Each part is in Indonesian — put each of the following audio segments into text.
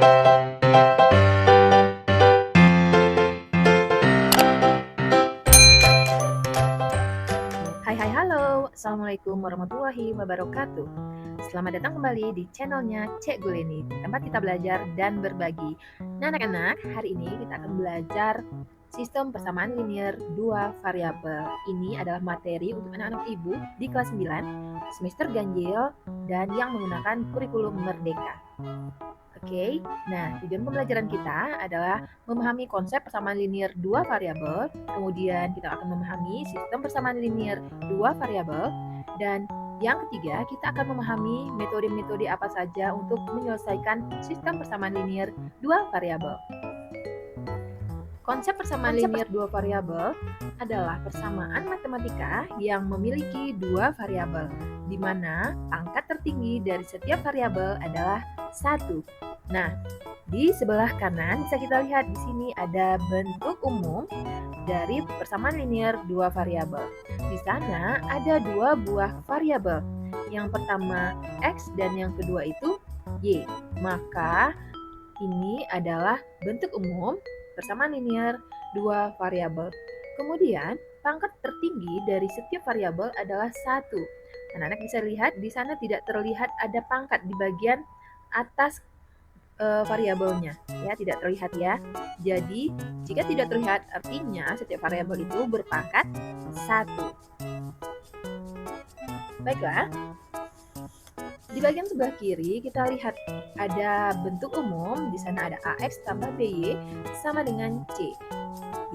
Halo, Assalamualaikum warahmatullahi wabarakatuh. Selamat datang kembali di channelnya Cek Guleni, tempat kita belajar dan berbagi. Nah anak-anak, hari ini kita akan belajar sistem persamaan linear dua variabel. Ini adalah materi untuk anak-anak ibu di kelas 9, semester ganjil, dan yang menggunakan kurikulum Merdeka. Oke, nah tujuan pembelajaran kita adalah memahami konsep persamaan linear dua variabel, kemudian kita akan memahami sistem persamaan linear dua variabel, dan yang ketiga kita akan memahami metode-metode apa saja untuk menyelesaikan sistem persamaan linear dua variabel. Konsep persamaan linear dua variabel adalah persamaan matematika yang memiliki dua variabel, di mana pangkat tertinggi dari setiap variabel adalah 1. Nah, di sebelah kanan bisa kita lihat di sini ada bentuk umum dari persamaan linear dua variabel. Di sana ada dua buah variabel. Yang pertama X dan yang kedua itu Y. Maka ini adalah bentuk umum persamaan linear dua variabel. Kemudian, pangkat tertinggi dari setiap variabel adalah 1. Anak-anak bisa lihat di sana tidak terlihat ada pangkat di bagian atas variabelnya, ya, tidak terlihat ya. Jadi, jika tidak terlihat artinya setiap variabel itu berpangkat 1. Baiklah. Di bagian sebelah kiri kita lihat ada bentuk umum, di sana ada AX tambah BY sama dengan C.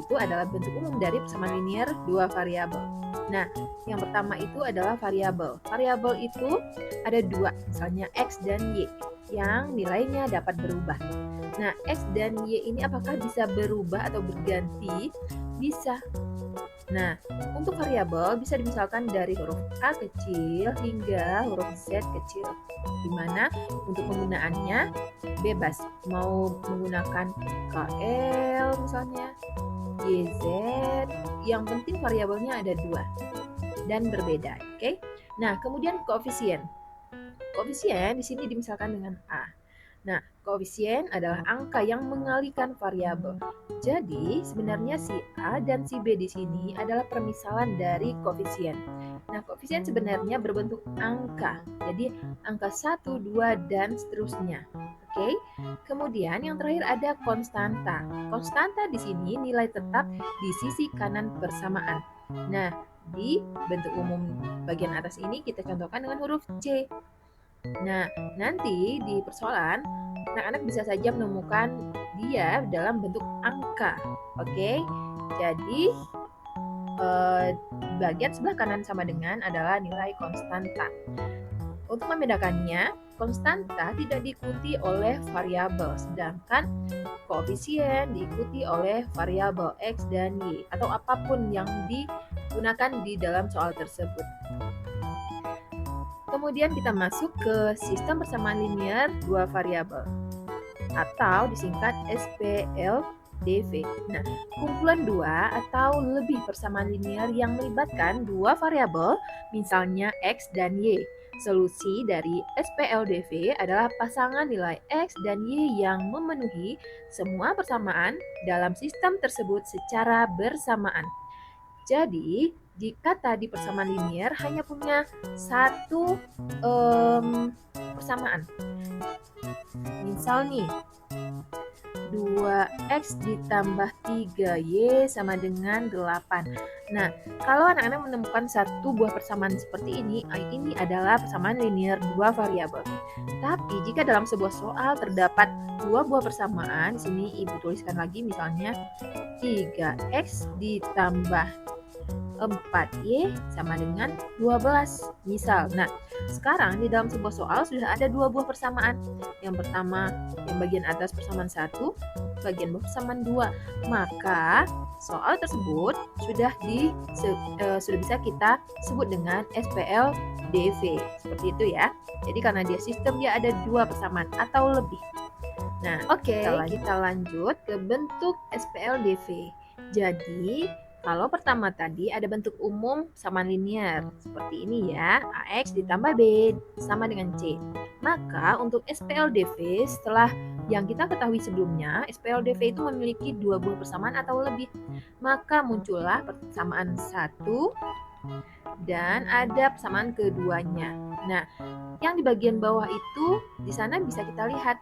Itu adalah bentuk umum dari persamaan linear dua variabel. Nah, yang pertama itu adalah variabel. Variabel itu ada dua, misalnya X dan Y, yang nilainya dapat berubah. Nah, X dan Y ini apakah bisa berubah atau berganti? Bisa. Nah, untuk variabel bisa dimisalkan dari huruf A kecil hingga huruf Z kecil, di mana untuk penggunaannya bebas, mau menggunakan KL misalnya, YZ, yang penting variabelnya ada dua dan berbeda, oke? Nah, kemudian koefisien. Koefisien di sini dimisalkan dengan A. Nah, koefisien adalah angka yang mengalikan variabel. Jadi, sebenarnya si A dan si B di sini adalah permisalan dari koefisien. Nah, koefisien sebenarnya berbentuk angka. Jadi, angka 1, 2, dan seterusnya. Oke. Kemudian yang terakhir ada konstanta. Konstanta di sini nilai tetap di sisi kanan persamaan. Nah, di bentuk umum bagian atas ini kita contohkan dengan huruf C. Nah, nanti di persoalan, anak-anak bisa saja menemukan dia dalam bentuk angka. Oke, jadi bagian sebelah kanan sama dengan adalah nilai konstanta. Untuk membedakannya, konstanta tidak diikuti oleh variabel, sedangkan koefisien diikuti oleh variabel X dan Y, atau apapun yang digunakan di dalam soal tersebut. Kemudian kita masuk ke sistem persamaan linear dua variabel atau disingkat SPLDV. Nah, kumpulan dua atau lebih persamaan linear yang melibatkan dua variabel, misalnya X dan Y. Solusi dari SPLDV adalah pasangan nilai X dan Y yang memenuhi semua persamaan dalam sistem tersebut secara bersamaan. Jadi, jika tadi persamaan linear hanya punya satu persamaan. Misal nih, 2x ditambah 3y sama dengan 8. Nah, kalau anak-anak menemukan satu buah persamaan seperti ini adalah persamaan linear dua variabel. Tapi jika dalam sebuah soal terdapat dua buah persamaan, di sini ibu tuliskan lagi misalnya 3x ditambah 4y sama dengan 12 misal. Nah, sekarang di dalam sebuah soal sudah ada dua buah persamaan. Yang pertama yang bagian atas persamaan 1, bagian bawah persamaan 2. Maka soal tersebut sudah bisa kita sebut dengan SPLDV. Seperti itu ya. Jadi karena dia sistem dia ada dua persamaan atau lebih. Nah, oke, kita lanjut ke bentuk SPLDV. Jadi kalau pertama tadi ada bentuk umum persamaan linear seperti ini ya, AX ditambah B sama dengan C. Maka untuk SPLDV setelah Yang kita ketahui sebelumnya, SPLDV itu memiliki 2 buah persamaan atau lebih. Maka muncullah persamaan 1 dan ada persamaan keduanya. Nah, yang di bagian bawah itu di sana bisa kita lihat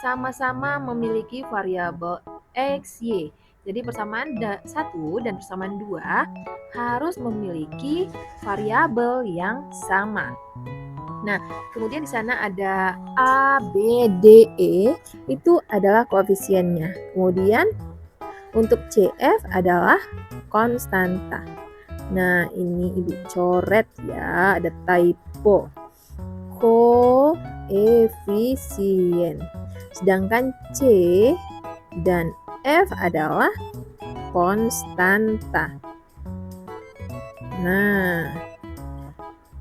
sama-sama memiliki variabel X, Y. Jadi persamaan 1 dan persamaan 2 harus memiliki variabel yang sama. Nah, kemudian di sana ada A, B, D, E, itu adalah koefisiennya. Kemudian untuk CF adalah konstanta. Nah, ini Ibu coret ya, ada typo. Koefisien. Sedangkan C dan F adalah konstanta. Nah,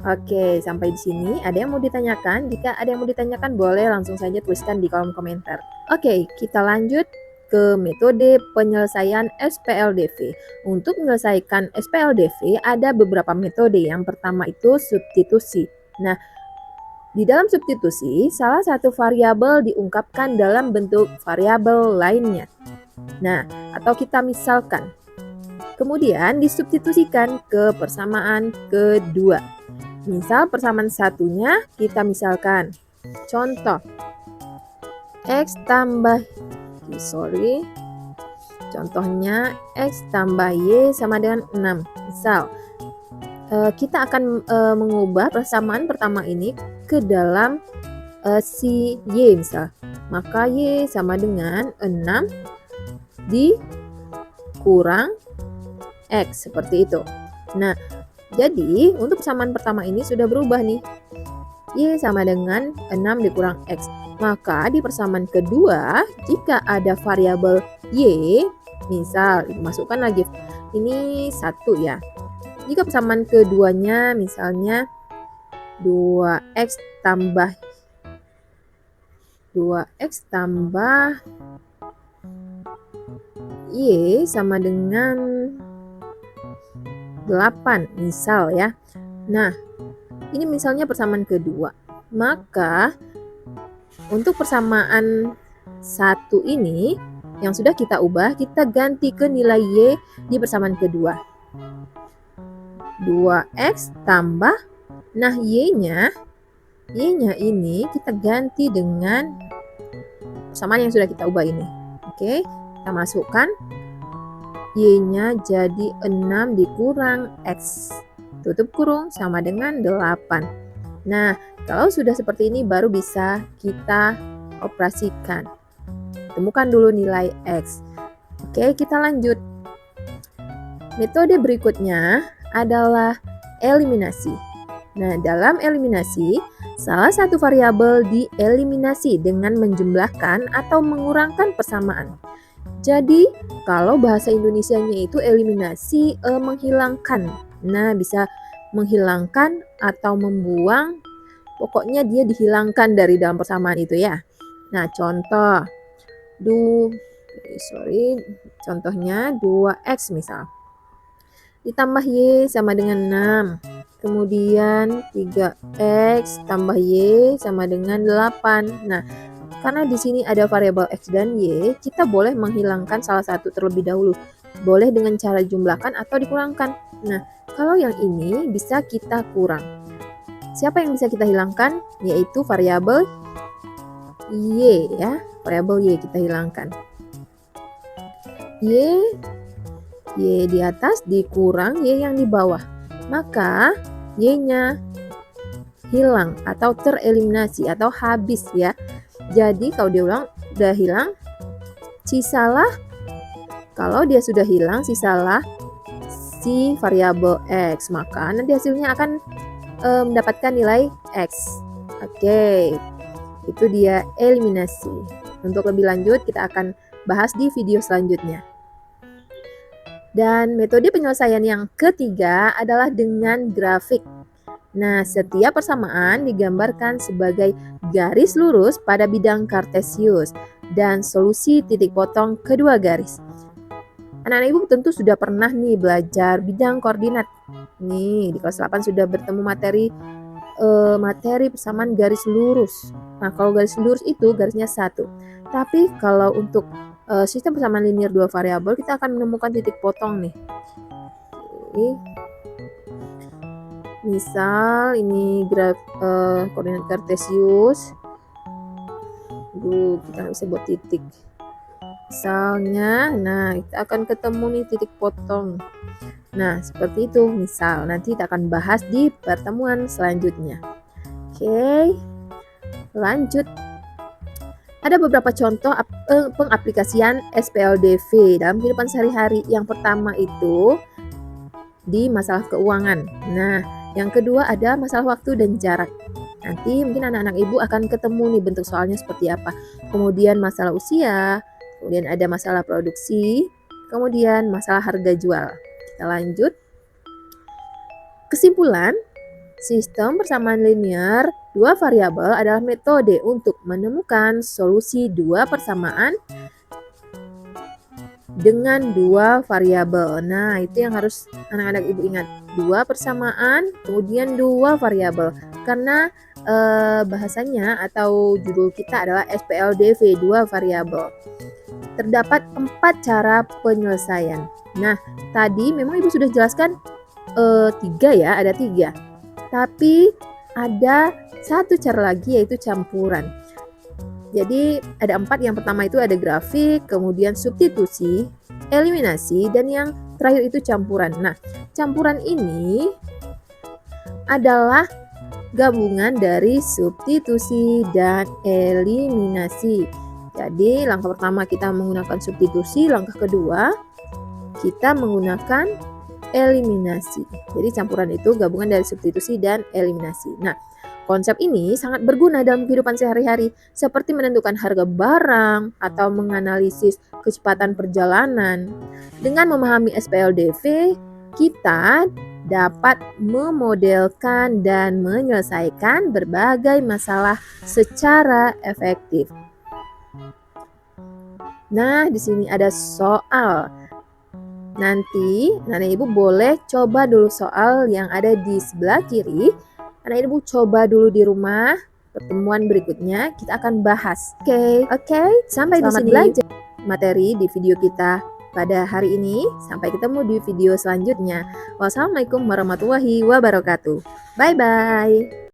oke, sampai di sini ada yang mau ditanyakan? Jika ada yang mau ditanyakan, boleh langsung saja tuliskan di kolom komentar. Oke, kita lanjut ke metode penyelesaian SPLDV. Untuk menyelesaikan SPLDV ada beberapa metode. Yang pertama itu substitusi. Nah, di dalam substitusi, salah satu variabel diungkapkan dalam bentuk variabel lainnya. Nah, atau kita misalkan. Kemudian disubstitusikan ke persamaan kedua. Misal persamaan satunya kita misalkan. Contoh. Contohnya X tambah Y sama dengan 6. Misal kita akan mengubah persamaan pertama ini ke dalam si Y misal. Maka Y sama dengan 6 dikurang X, seperti itu. Nah, jadi untuk persamaan pertama ini sudah berubah nih. Y sama dengan 6 dikurang X. Maka di persamaan kedua, jika ada variabel Y, misal masukkan lagi ini 1 ya. Jika persamaan keduanya misalnya 2x tambah Y sama dengan 8 misal ya. Nah, ini misalnya persamaan kedua. Maka untuk persamaan 1 ini yang sudah kita ubah, kita ganti ke nilai Y di persamaan kedua. 2x tambah, nah Y-nya ini kita ganti dengan persamaan yang sudah kita ubah ini. Oke, kita masukkan. Y-nya jadi 6 dikurang X. Tutup kurung sama dengan 8. Nah, kalau sudah seperti ini baru bisa kita operasikan. Temukan dulu nilai X. Oke, kita lanjut. Metode berikutnya adalah eliminasi. Nah, dalam eliminasi, salah satu variabel dieliminasi dengan menjumlahkan atau mengurangkan persamaan. Jadi, kalau bahasa Indonesianya itu eliminasi menghilangkan. Nah, bisa menghilangkan atau membuang, pokoknya dia dihilangkan dari dalam persamaan itu ya. Nah, contohnya 2x misal. Ditambah Y sama dengan 6. Kemudian 3x tambah Y sama dengan 8. Nah, karena di sini ada variabel X dan Y, kita boleh menghilangkan salah satu terlebih dahulu. Boleh dengan cara jumlahkan atau dikurangkan. Nah, kalau yang ini bisa kita kurang. Siapa yang bisa kita hilangkan? Yaitu variabel Y ya. Variabel Y kita hilangkan. Y di atas dikurang Y yang di bawah. Maka Y-nya hilang atau tereliminasi atau habis ya. Jadi kalau dia udah hilang, sisalah, kalau dia sudah hilang, sisalah si variabel X. Maka nanti hasilnya akan mendapatkan nilai X. Oke, itu dia eliminasi. Untuk lebih lanjut kita akan bahas di video selanjutnya. Dan metode penyelesaian yang ketiga adalah dengan grafik. Nah, setiap persamaan digambarkan sebagai garis lurus pada bidang kartesius dan solusi titik potong kedua garis. Anak-anak ibu tentu sudah pernah nih belajar bidang koordinat. Nih, di kelas 8 sudah bertemu materi materi persamaan garis lurus. Nah, kalau garis lurus itu garisnya 1. Tapi kalau untuk sistem persamaan linear dua variabel, kita akan menemukan titik potong nih. Oke. Misal ini koordinat kartesius. Kita nggak bisa buat titik. Misalnya, nah kita akan ketemu nih titik potong. Nah, seperti itu. Misal, nanti kita akan bahas di pertemuan selanjutnya. Oke, lanjut. Ada beberapa contoh pengaplikasian SPLDV dalam kehidupan sehari-hari. Yang pertama itu di masalah keuangan. Nah, yang kedua ada masalah waktu dan jarak. Nanti mungkin anak-anak ibu akan ketemu nih bentuk soalnya seperti apa. Kemudian masalah usia, kemudian ada masalah produksi, kemudian masalah harga jual. Kita lanjut. Kesimpulan, sistem persamaan linear dua variabel adalah metode untuk menemukan solusi dua persamaan dengan dua variabel. Nah, itu yang harus anak-anak ibu ingat. Dua persamaan, kemudian dua variabel. Karena bahasanya atau judul kita adalah SPLDV, dua variabel. Terdapat 4 cara penyelesaian. Nah, tadi memang ibu sudah jelaskan 3 ya, ada 3. Tapi ada satu cara lagi yaitu campuran. Jadi ada 4, yang pertama itu ada grafik, kemudian substitusi, eliminasi, dan yang terakhir itu campuran. Nah, campuran ini adalah gabungan dari substitusi dan eliminasi. Jadi langkah pertama kita menggunakan substitusi, langkah kedua kita menggunakan eliminasi. Jadi campuran itu gabungan dari substitusi dan eliminasi. Nah, konsep ini sangat berguna dalam kehidupan sehari-hari, seperti menentukan harga barang atau menganalisis kecepatan perjalanan. Dengan memahami SPLDV, kita dapat memodelkan dan menyelesaikan berbagai masalah secara efektif. Nah, di sini ada soal. Nanti anak ibu boleh coba dulu soal yang ada di sebelah kiri. Anak ibu coba dulu di rumah. Pertemuan berikutnya kita akan bahas. Oke. Sampai di sini belajar materi di video kita pada hari ini. Sampai ketemu di video selanjutnya. Wassalamualaikum warahmatullahi wabarakatuh. Bye-bye.